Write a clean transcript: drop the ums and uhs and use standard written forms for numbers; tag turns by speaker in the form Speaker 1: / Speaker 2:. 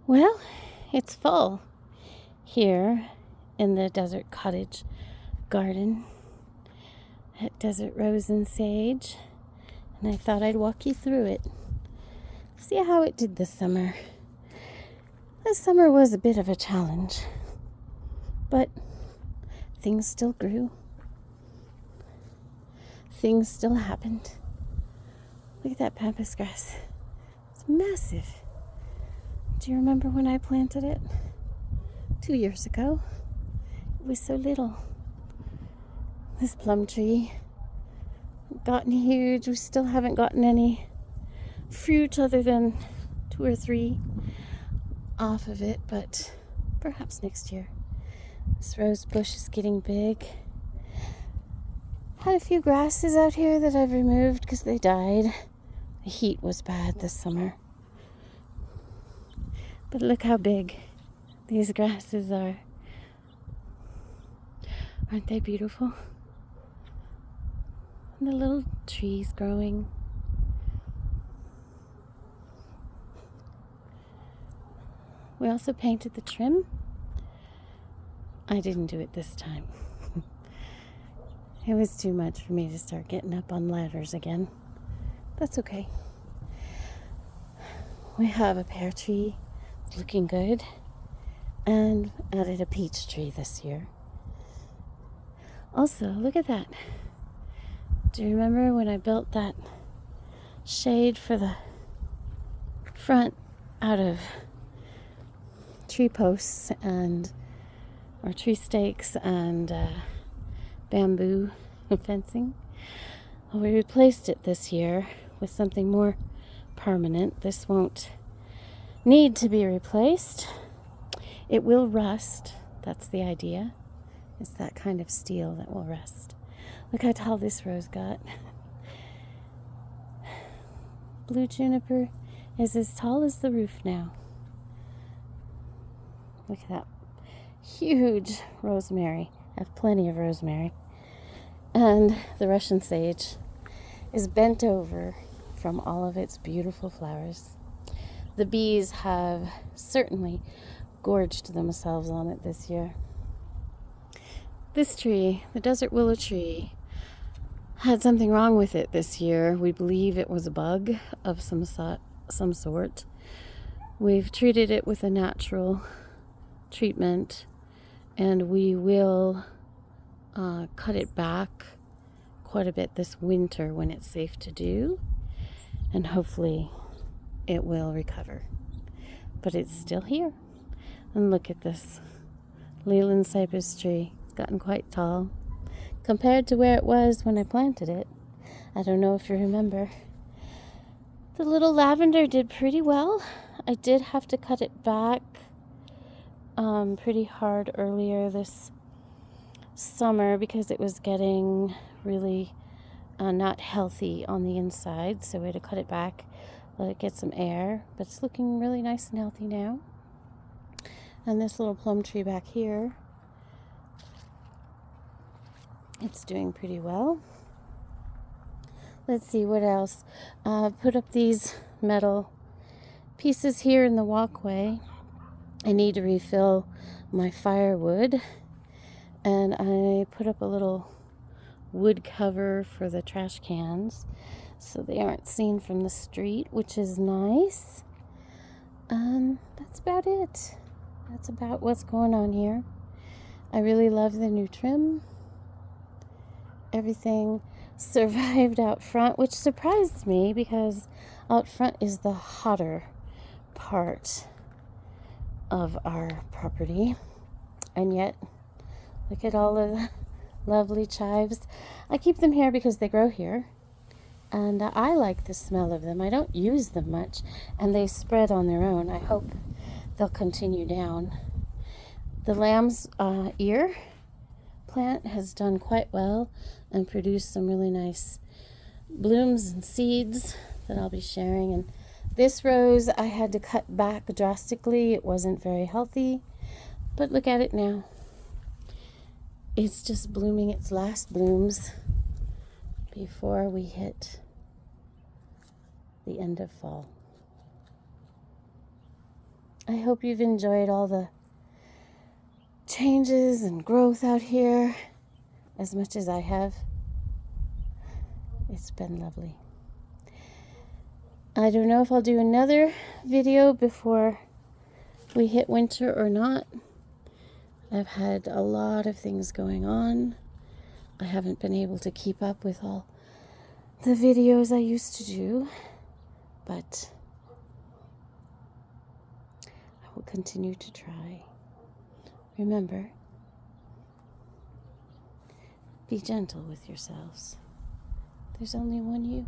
Speaker 1: Well, it's full here in the Desert Cottage garden at Desert Rose and Sage, and I thought I'd walk you through it. See how it did this summer. This summer was a bit of a challenge, but things still grew. Things still happened. Look at that pampas grass. It's massive. Do you remember when I planted it? 2 years ago. It was so little. This plum tree gotten huge. We still haven't gotten any fruit other than 2 or 3 off of it, but perhaps next year. This rose bush is getting big. Had a few grasses out here that I've removed because they died. The heat was bad this summer. But look how big these grasses are. Aren't they beautiful? And the little trees growing. We also painted the trim. I didn't do it this time. It was too much for me to start getting up on ladders again. That's okay. We have a pear tree. It's looking good. And added a peach tree this year. Also, look at that. Do you remember when I built that shade for the front out of tree posts or tree stakes and bamboo fencing? Well, we replaced it this year with something more permanent. This won't need to be replaced. It will rust. That's the idea. It's that kind of steel that will rust. Look how tall this rose got. Blue juniper is as tall as the roof now. Look at that huge rosemary. I have plenty of rosemary. And the Russian sage is bent over from all of its beautiful flowers. The bees have certainly gorged themselves on it this year. This tree, the desert willow tree, had something wrong with it this year. We believe it was a bug of some sort. We've treated it with a natural treatment, and we will cut it back quite a bit this winter when it's safe to do, and hopefully it will recover. But it's still here. And look at this Leland cypress tree. It's gotten quite tall compared to where it was when I planted it. I don't know if you remember. The little lavender did pretty well. I did have to cut it back pretty hard earlier this summer because it was getting really not healthy on the inside, so we had to cut it back, let it get some air, but it's looking really nice and healthy now. And this little plum tree back here, it's doing pretty well. Let's see what else. Put up these metal pieces here in the walkway. I need to refill my firewood, and I put up a little wood cover for the trash cans so they aren't seen from the street, which is nice. That's about it. That's about what's going on here. I really love the new trim. Everything survived out front, which surprised me because out front is the hotter part of our property. And yet, look at all of the lovely chives. I keep them here because they grow here. And I like the smell of them. I don't use them much. And they spread on their own. I hope they'll continue down. The lamb's ear plant has done quite well and produced some really nice blooms and seeds that I'll be sharing. And this rose I had to cut back drastically. It wasn't very healthy. But look at it now. It's just blooming its last blooms before we hit the end of fall. I hope you've enjoyed all the changes and growth out here as much as I have. It's been lovely. I don't know if I'll do another video before we hit winter or not. I've had a lot of things going on. I haven't been able to keep up with all the videos I used to do, but I will continue to try. Remember, be gentle with yourselves. There's only one you.